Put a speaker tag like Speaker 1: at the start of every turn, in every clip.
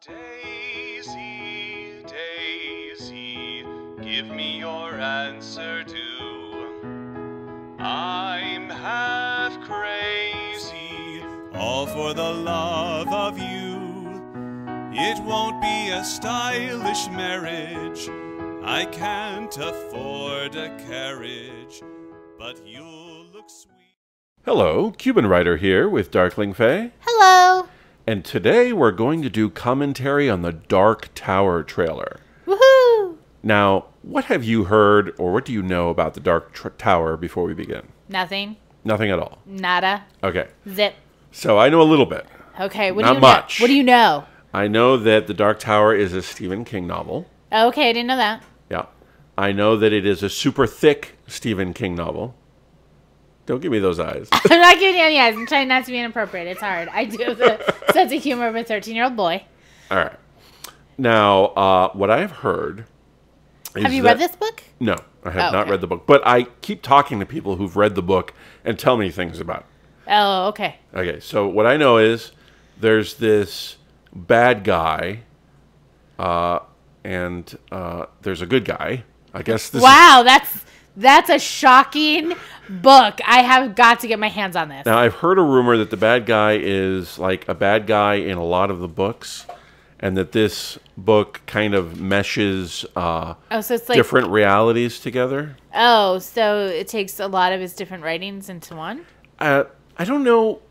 Speaker 1: Daisy, Daisy, give me your answer too. I'm half crazy, all for the love of you. It won't be a stylish marriage, I can't afford a carriage, but you'll look sweet. Hello, Cubanwriter here with Darklingfae.
Speaker 2: Hello.
Speaker 1: And today we're going to do commentary on the Dark Tower trailer.
Speaker 2: Woohoo!
Speaker 1: Now, what have you heard or what do you know about the Dark Tower before we begin?
Speaker 2: Nothing.
Speaker 1: Nothing at all.
Speaker 2: Nada.
Speaker 1: Okay.
Speaker 2: Zip.
Speaker 1: So I know a little bit.
Speaker 2: Okay, what
Speaker 1: Not
Speaker 2: do you
Speaker 1: much.
Speaker 2: know? What do you know?
Speaker 1: I know that the Dark Tower is a Stephen King novel.
Speaker 2: Okay, I didn't know that.
Speaker 1: Yeah. I know that it is a super thick Stephen King novel. Don't give me those eyes.
Speaker 2: I'm not giving you any eyes. I'm trying not to be inappropriate. It's hard. I do have the sense of humor of a 13-year-old boy.
Speaker 1: All right. Now, what I've heard is
Speaker 2: Have you read this book?
Speaker 1: No, I have not read the book. But I keep talking to people who've read the book and tell me things about it.
Speaker 2: Oh, okay.
Speaker 1: Okay, so what I know is there's this bad guy, and there's a good guy. I guess this
Speaker 2: Wow, that's a shocking book. I have got to get my hands on this.
Speaker 1: Now, I've heard a rumor that the bad guy is like a bad guy in a lot of the books, and that this book kind of meshes
Speaker 2: So it's like
Speaker 1: different realities together.
Speaker 2: Oh, so it takes a lot of his different writings into one?
Speaker 1: I don't know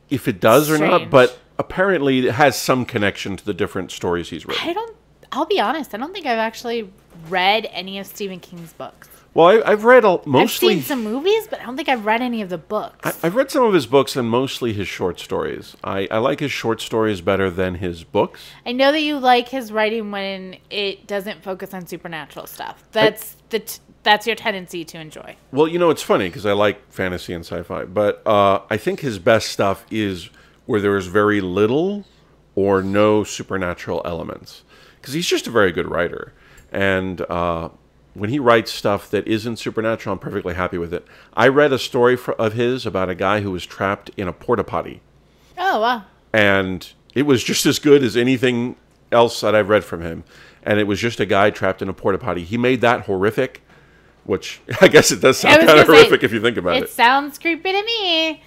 Speaker 1: if it does or not,
Speaker 2: Strange.
Speaker 1: but apparently it has some connection to the different stories he's written.
Speaker 2: I'll be honest, I don't think I've actually read any of Stephen King's books.
Speaker 1: Well, I've read mostly...
Speaker 2: I've seen some movies, but I don't think I've read any of the books.
Speaker 1: I've read some of his books and mostly his short stories. I like his short stories better than his books.
Speaker 2: I know that you like his writing when it doesn't focus on supernatural stuff. That's your tendency to enjoy.
Speaker 1: Well, you know, it's funny because I like fantasy and sci-fi, but I think his best stuff is where there is very little or no supernatural elements. Because he's just a very good writer. And when he writes stuff that isn't supernatural, I'm perfectly happy with it. I read a story of his about a guy who was trapped in a porta potty.
Speaker 2: Oh, wow.
Speaker 1: And it was just as good as anything else that I've read from him. And it was just a guy trapped in a porta potty. He made that horrific, which I guess it does sound kind of horrific if you think about it.
Speaker 2: It sounds creepy to me.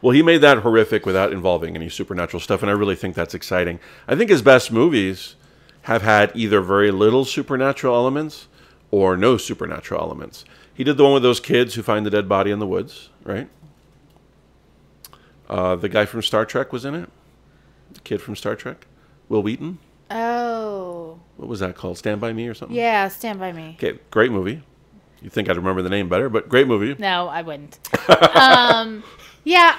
Speaker 1: Well, he made that horrific without involving any supernatural stuff, and I really think that's exciting. I think his best movies have had either very little supernatural elements or no supernatural elements. He did the one with those kids who find the dead body in the woods, right? The guy from Star Trek was in it. The kid from Star Trek. Will Wheaton.
Speaker 2: Oh.
Speaker 1: What was that called? Stand By Me or something?
Speaker 2: Yeah, Stand By Me.
Speaker 1: Okay, great movie. You'd think I'd remember the name better, but great movie.
Speaker 2: No, I wouldn't. Yeah,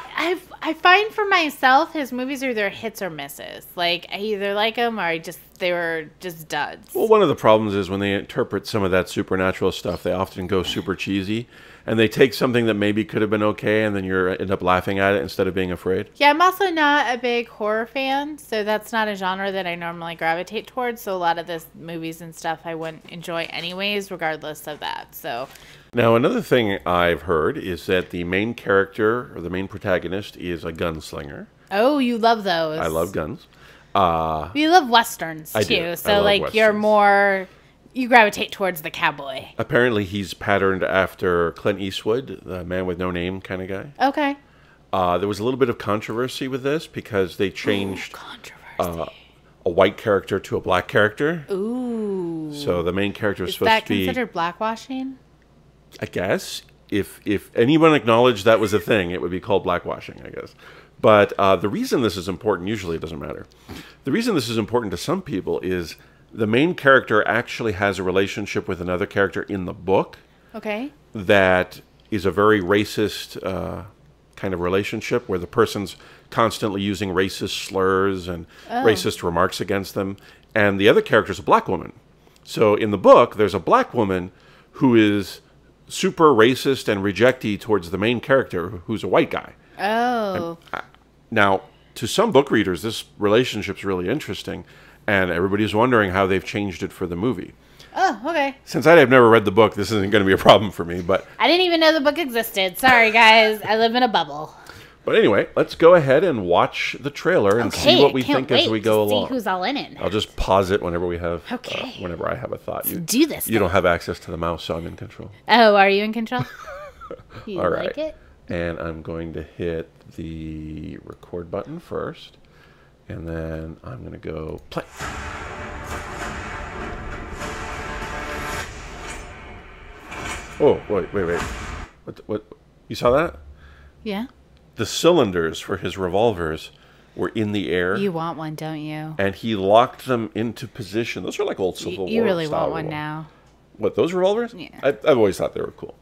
Speaker 2: I find for myself his movies are either hits or misses. Like, I either like them or they were just duds.
Speaker 1: Well, one of the problems is when they interpret some of that supernatural stuff, they often go super cheesy. And they take something that maybe could have been okay, and then you end up laughing at it instead of being afraid.
Speaker 2: Yeah, I'm also not a big horror fan, so that's not a genre that I normally gravitate towards. So a lot of the movies and stuff I wouldn't enjoy anyways, regardless of that. So
Speaker 1: now, another thing I've heard is that the main character, or the main protagonist, is a gunslinger.
Speaker 2: Oh, you love those.
Speaker 1: I love guns.
Speaker 2: You love westerns, too.
Speaker 1: I do.
Speaker 2: So, like,
Speaker 1: westerns.
Speaker 2: you're more... You gravitate towards the cowboy.
Speaker 1: Apparently, he's patterned after Clint Eastwood, the man with no name kind of guy.
Speaker 2: Okay.
Speaker 1: There was a little bit of controversy with this because they changed
Speaker 2: Controversy.
Speaker 1: a white character to a black character.
Speaker 2: Ooh.
Speaker 1: So the main character is
Speaker 2: Is
Speaker 1: supposed
Speaker 2: that
Speaker 1: to be...
Speaker 2: considered blackwashing?
Speaker 1: I guess. If anyone acknowledged that was a thing, it would be called blackwashing, I guess. But the reason this is important, usually it doesn't matter. The reason this is important to some people is... The main character actually has a relationship with another character in the book.
Speaker 2: Okay.
Speaker 1: That is a very racist kind of relationship where the person's constantly using racist slurs and racist remarks against them. And the other character is a black woman. So in the book, there's a black woman who is super racist and rejecty towards the main character, who's a white guy.
Speaker 2: Oh.
Speaker 1: Now, to some book readers, this relationship's really interesting. And everybody's wondering how they've changed it for the movie.
Speaker 2: Oh, okay.
Speaker 1: Since I have never read the book, this isn't going to be a problem for me. But
Speaker 2: I didn't even know the book existed. Sorry, guys. I live in a bubble.
Speaker 1: But anyway, let's go ahead and watch the trailer and see what we think as we go along.
Speaker 2: See who's all in it.
Speaker 1: I'll just pause it whenever we have.
Speaker 2: Okay.
Speaker 1: Whenever I have a thought.
Speaker 2: Let's do this.
Speaker 1: You don't have access to the mouse, so I'm in control.
Speaker 2: Oh, are you in control? You
Speaker 1: all right.
Speaker 2: like it?
Speaker 1: And I'm going to hit the record button first, and then I'm going to go play. Oh, wait. What? You saw that?
Speaker 2: Yeah.
Speaker 1: The cylinders for his revolvers were in the air.
Speaker 2: You want one, don't you?
Speaker 1: And he locked them into position. Those are like old Civil War.
Speaker 2: You really want one
Speaker 1: revolvers.
Speaker 2: now.
Speaker 1: What, those revolvers?
Speaker 2: Yeah.
Speaker 1: I've always thought they were cool.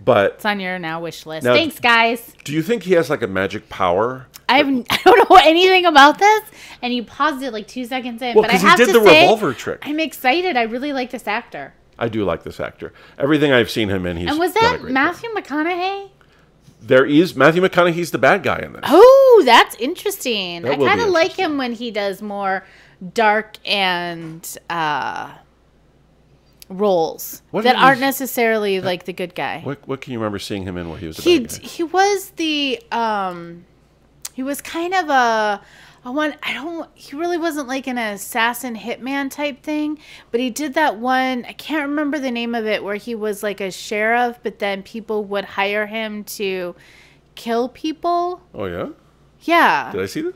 Speaker 1: But
Speaker 2: It's on your now wish list.
Speaker 1: Now,
Speaker 2: Thanks, guys.
Speaker 1: do you think he has like a magic power?
Speaker 2: I don't know anything about this, and you paused it like 2 seconds in.
Speaker 1: Well,
Speaker 2: but I
Speaker 1: because
Speaker 2: have
Speaker 1: he did
Speaker 2: to
Speaker 1: the
Speaker 2: say,
Speaker 1: revolver trick.
Speaker 2: I'm excited. I really like this actor.
Speaker 1: I do like this actor. Everything I've seen him in, he's
Speaker 2: And was
Speaker 1: done a
Speaker 2: that
Speaker 1: great
Speaker 2: Matthew McConaughey?
Speaker 1: job. There is Matthew McConaughey's the bad guy in this.
Speaker 2: Oh, that's interesting.
Speaker 1: That
Speaker 2: I
Speaker 1: will be
Speaker 2: kind of like
Speaker 1: interesting.
Speaker 2: him when he does more dark and roles
Speaker 1: What
Speaker 2: that
Speaker 1: did
Speaker 2: aren't
Speaker 1: he-
Speaker 2: necessarily like the good guy.
Speaker 1: What can you remember seeing him in when he was the
Speaker 2: He
Speaker 1: bad guy?
Speaker 2: he was the he was kind of a one. He really wasn't like an assassin hitman type thing, but he did that one. I can't remember the name of it, where he was like a sheriff, but then people would hire him to kill people.
Speaker 1: Oh, yeah?
Speaker 2: Yeah,
Speaker 1: Did I see this?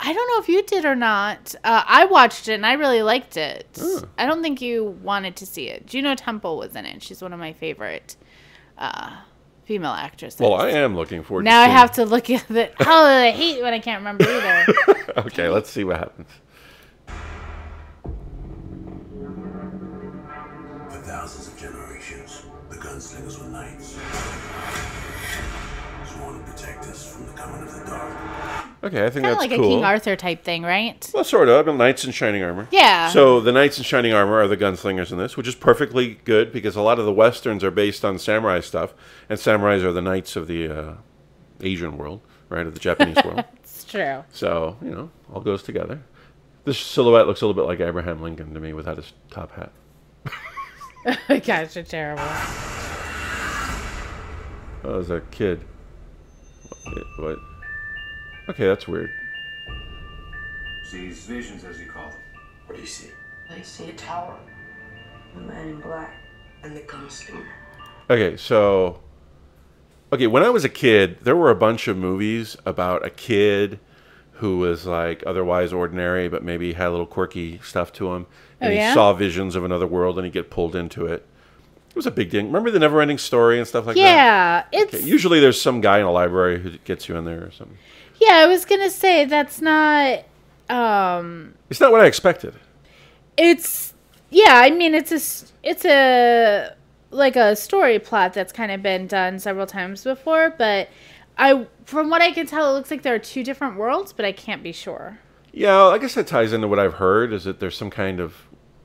Speaker 2: I don't know if you did or not. I watched it and I really liked it.
Speaker 1: Oh.
Speaker 2: I don't think you wanted to see it. Juno Temple was in it. She's one of my favorite female actresses.
Speaker 1: Well, I am looking forward
Speaker 2: Now
Speaker 1: to
Speaker 2: I
Speaker 1: seeing
Speaker 2: have to look at it. Oh, I hate when I can't remember either.
Speaker 1: Okay, let's see what happens.
Speaker 3: For thousands of generations, the gunslingers were knights. Sworn to protect us from the coming of the dark.
Speaker 1: Okay, I think
Speaker 2: Kind of
Speaker 1: that's
Speaker 2: like
Speaker 1: cool.
Speaker 2: a King Arthur type thing, right?
Speaker 1: Well, sort of. Knights in shining armor.
Speaker 2: Yeah.
Speaker 1: So the knights in shining armor are the gunslingers in this, which is perfectly good because a lot of the westerns are based on samurai stuff, and samurais are the knights of the Asian world, right, of the Japanese world.
Speaker 2: It's true.
Speaker 1: So, all goes together. This silhouette looks a little bit like Abraham Lincoln to me without his top hat.
Speaker 2: Gosh, you're terrible.
Speaker 1: Oh, as a kid. What? Okay, that's weird.
Speaker 3: Sees visions, as you call them. What do you see?
Speaker 4: I see a tower, a man in black, and the gunslinger.
Speaker 1: Okay, so... Okay, when I was a kid, there were a bunch of movies about a kid who was, like, otherwise ordinary, but maybe had a little quirky stuff to him. And
Speaker 2: yeah?
Speaker 1: he saw visions of another world, and he'd get pulled into it. It was a big thing. Remember the Never-Ending Story and stuff like that?
Speaker 2: Yeah, it's...
Speaker 1: Okay, usually there's some guy in a library who gets you in there or something.
Speaker 2: Yeah, I was going to say that's not...
Speaker 1: It's not what I expected.
Speaker 2: It's... Yeah, I mean, it's a like a story plot that's kind of been done several times before, but from what I can tell, it looks like there are two different worlds, but I can't be sure.
Speaker 1: Yeah, I guess that ties into what I've heard, is that there's some kind of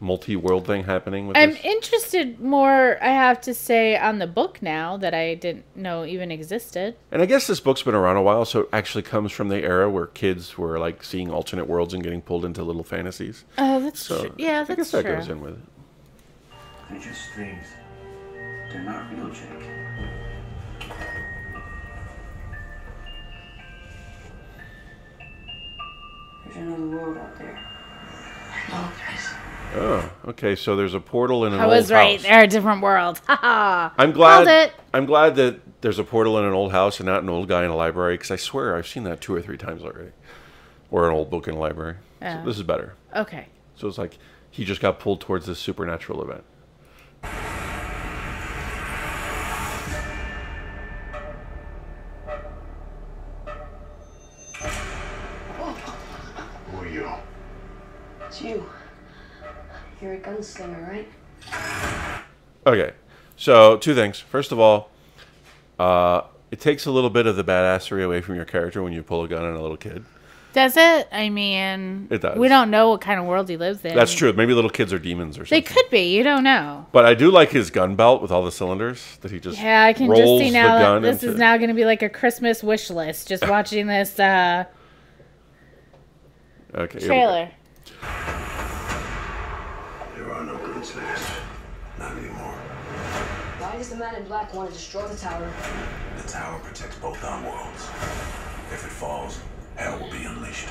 Speaker 1: multi-world thing happening with
Speaker 2: I'm
Speaker 1: this.
Speaker 2: interested more, I have to say, on the book now that I didn't know even existed.
Speaker 1: And I guess this book's been around a while, so it actually comes from the era where kids were like seeing alternate worlds and getting pulled into little fantasies.
Speaker 2: Oh, that's
Speaker 1: So
Speaker 2: true. Yeah,
Speaker 1: I guess
Speaker 2: that's
Speaker 1: that
Speaker 2: true.
Speaker 1: goes in with it.
Speaker 3: They're just dreams. They're not real, Jake.
Speaker 4: There's another world out there. No, guys.
Speaker 1: Oh, okay. So there's a portal in an
Speaker 2: I
Speaker 1: old
Speaker 2: was right.
Speaker 1: house.
Speaker 2: There are different worlds. Ha
Speaker 1: I'm glad.
Speaker 2: Called it.
Speaker 1: I'm glad that there's a portal in an old house and not an old guy in a library, because I swear I've seen that 2 or 3 times already, or an old book in a library. So this is better.
Speaker 2: Okay.
Speaker 1: So it's like he just got pulled towards this supernatural event.
Speaker 3: Who are you?
Speaker 4: It's you. You're a gunslinger, right?
Speaker 1: Okay, so 2 things. First of all, it takes a little bit of the badassery away from your character when you pull a gun on a little kid.
Speaker 2: Does it? I mean,
Speaker 1: It does.
Speaker 2: We don't know what kind of world he lives in.
Speaker 1: That's true. Maybe little kids are demons or
Speaker 2: They
Speaker 1: something.
Speaker 2: could be. You don't know.
Speaker 1: But I do like his gun belt with all the cylinders that he just
Speaker 2: Yeah, I can
Speaker 1: rolls
Speaker 2: just see now
Speaker 1: the
Speaker 2: that
Speaker 1: gun
Speaker 2: this
Speaker 1: into.
Speaker 2: is now going to be like a Christmas wish list. Just watching this
Speaker 1: Okay, here we go.
Speaker 2: trailer.
Speaker 3: There are no gunslingers. Not anymore.
Speaker 4: Why does the man in black want to destroy the tower?
Speaker 3: The tower protects both our worlds. If it falls, hell will be unleashed.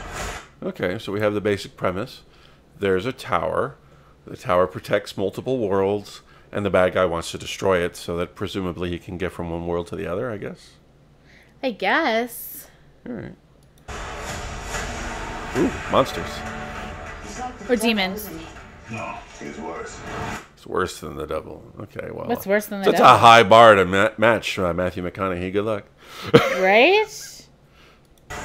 Speaker 1: Okay, so we have the basic premise. There's a tower. The tower protects multiple worlds, and the bad guy wants to destroy it so that presumably he can get from one world to the other, I guess.
Speaker 2: I guess.
Speaker 1: All right. Ooh, monsters.
Speaker 2: Or demons.
Speaker 3: No, it's worse.
Speaker 1: It's worse than the devil. Okay, well.
Speaker 2: What's worse than the
Speaker 1: That's
Speaker 2: devil?
Speaker 1: a high bar to match Matthew McConaughey. Good luck.
Speaker 2: Right?
Speaker 3: You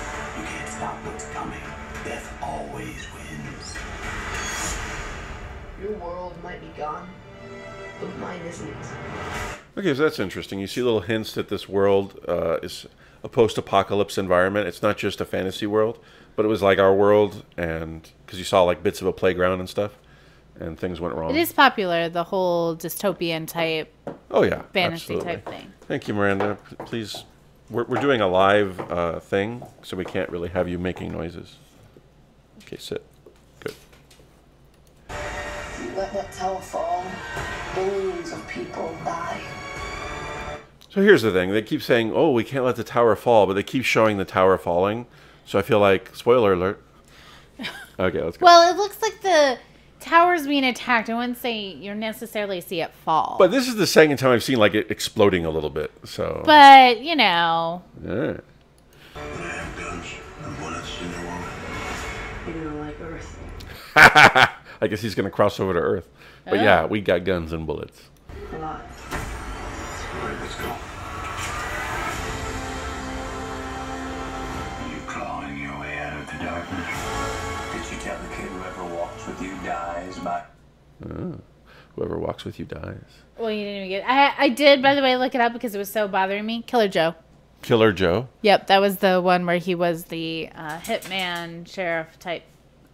Speaker 3: can't stop what's coming. Death always wins.
Speaker 4: Your world might be gone, but mine isn't.
Speaker 1: Okay, so that's interesting. You see little hints that this world is a post-apocalypse environment. It's not just a fantasy world, but it was like our world, and because you saw like bits of a playground and stuff, and things went wrong.
Speaker 2: It is popular, the whole dystopian type,
Speaker 1: Oh yeah,
Speaker 2: fantasy
Speaker 1: absolutely.
Speaker 2: type thing.
Speaker 1: Thank you, Miranda. Please, we're doing a live thing, so we can't really have you making noises. Okay, sit. Good.
Speaker 4: If you let that tower fall, billions of people die.
Speaker 1: So here's the thing. They keep saying, oh, we can't let the tower fall, but they keep showing the tower falling. So I feel like, spoiler alert. Okay, let's go.
Speaker 2: Well, it looks like the tower's being attacked. I wouldn't say you necessarily see it fall.
Speaker 1: But this is the second time I've seen like it exploding a little bit. So.
Speaker 2: But, you know.
Speaker 1: Yeah.
Speaker 3: When I have guns and bullets in your woman.
Speaker 4: You're gonna like Earth.
Speaker 1: I guess he's gonna cross over to Earth. But yeah, we got guns and bullets.
Speaker 4: A lot.
Speaker 3: All right, let's go. Are you clawing your way out of the darkness? Did you tell the kid whoever walks with you dies by...
Speaker 1: Whoever walks with you dies.
Speaker 2: Well, you didn't even get. I did, by the way, look it up because it was so bothering me. Killer Joe.
Speaker 1: Killer Joe.
Speaker 2: Yep, that was the one where he was the hitman sheriff type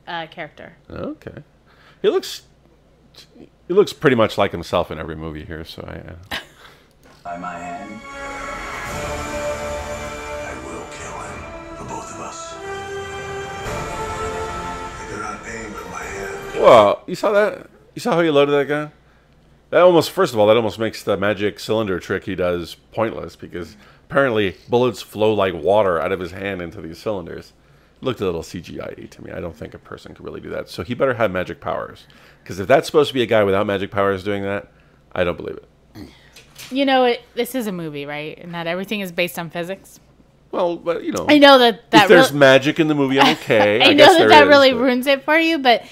Speaker 2: character.
Speaker 1: Okay. He looks pretty much like himself in every movie here. So
Speaker 3: By my hand. I will kill him. For both of us. I do not aim at my hand.
Speaker 1: Well, you saw that? You saw how he loaded that gun? That almost, first of all, that almost makes the magic cylinder trick he does pointless because apparently bullets flow like water out of his hand into these cylinders. It looked a little CGI-y to me. I don't think a person could really do that. So he better have magic powers. Because if that's supposed to be a guy without magic powers doing that, I don't believe it.
Speaker 2: You know, this is a movie, right? And not everything is based on physics.
Speaker 1: Well, but you know.
Speaker 2: I know that
Speaker 1: if there's magic in the movie, I'm okay.
Speaker 2: I
Speaker 1: guess
Speaker 2: know
Speaker 1: there
Speaker 2: that
Speaker 1: is,
Speaker 2: really
Speaker 1: but
Speaker 2: ruins it for you, but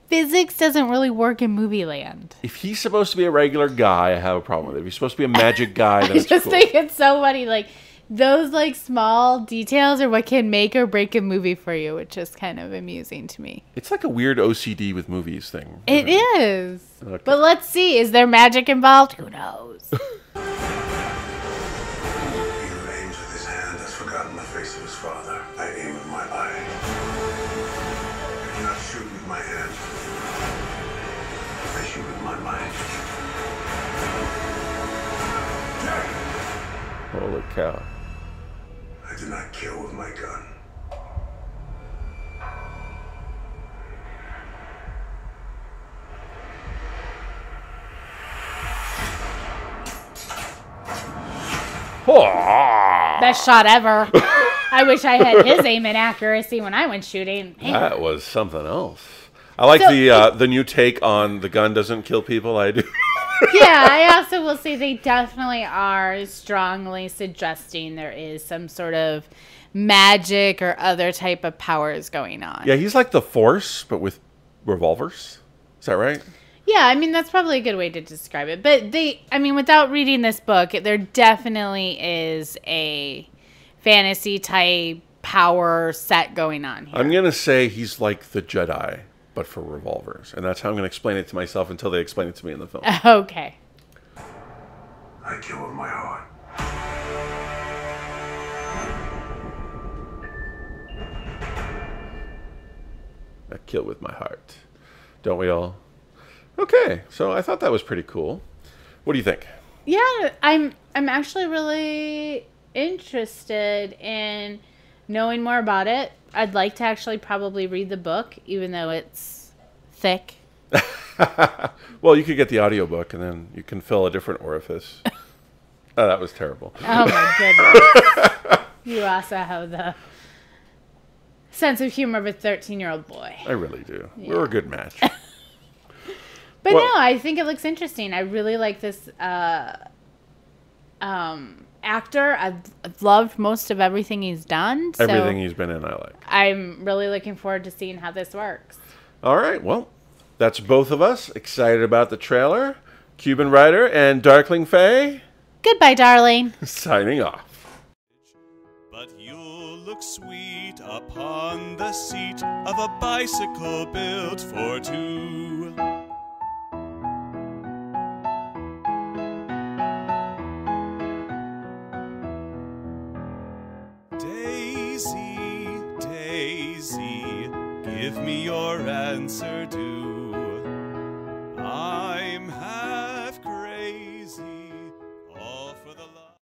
Speaker 2: physics doesn't really work in movie land.
Speaker 1: if he's supposed to be a regular guy, I have a problem with it. If he's supposed to be a magic guy, then
Speaker 2: I
Speaker 1: it's
Speaker 2: just
Speaker 1: cool.
Speaker 2: think it's so funny. Like, those, like, small details are what can make or break a movie for you, which is kind of amusing to me.
Speaker 1: It's like a weird OCD with movies thing.
Speaker 2: It is.
Speaker 1: Okay.
Speaker 2: But let's see. Is there magic involved? Who knows?
Speaker 3: He who aims with his hand has forgotten the face of his father. I aim with my eye. I do not shoot with my hand. I shoot with my mind.
Speaker 1: Holy cow.
Speaker 3: I do not kill with my gun.
Speaker 2: Best shot ever. I wish I had his aim and accuracy when I went shooting. Man.
Speaker 1: That was something else. I like
Speaker 2: So
Speaker 1: the new take on the gun doesn't kill people. I do.
Speaker 2: Yeah, I also will say they definitely are strongly suggesting there is some sort of magic or other type of powers going on.
Speaker 1: Yeah, he's like the Force, but with revolvers. Is that right?
Speaker 2: Yeah, I mean, that's probably a good way to describe it. But without reading this book, there definitely is a fantasy type power set going on here.
Speaker 1: I'm going to say he's like the Jedi, but for revolvers. And that's how I'm going to explain it to myself until they explain it to me in the film.
Speaker 2: Okay.
Speaker 3: I kill with my heart.
Speaker 1: I kill with my heart. Don't we all? Okay, so I thought that was pretty cool. What do you think?
Speaker 2: Yeah, I'm actually really interested in knowing more about it. I'd like to actually probably read the book, even though it's thick.
Speaker 1: Well, you could get the audiobook and then you can fill a different orifice. Oh, that was terrible.
Speaker 2: Oh my goodness. You also have sense of humor of a 13-year-old boy.
Speaker 1: I really do. We're a good match.
Speaker 2: But
Speaker 1: Well-
Speaker 2: no, I think it looks interesting. I really like this actor. I've loved most of everything he's done. So
Speaker 1: Everything he's been in, I like.
Speaker 2: I'm really looking forward to seeing how this works.
Speaker 1: All right, well, that's both of us excited about the trailer. Cubanwriter and Darklingfae
Speaker 2: Goodbye, darling.
Speaker 1: signing off.
Speaker 5: But you'll look sweet upon the seat of a bicycle built for two. Daisy, Daisy, give me your answer, do.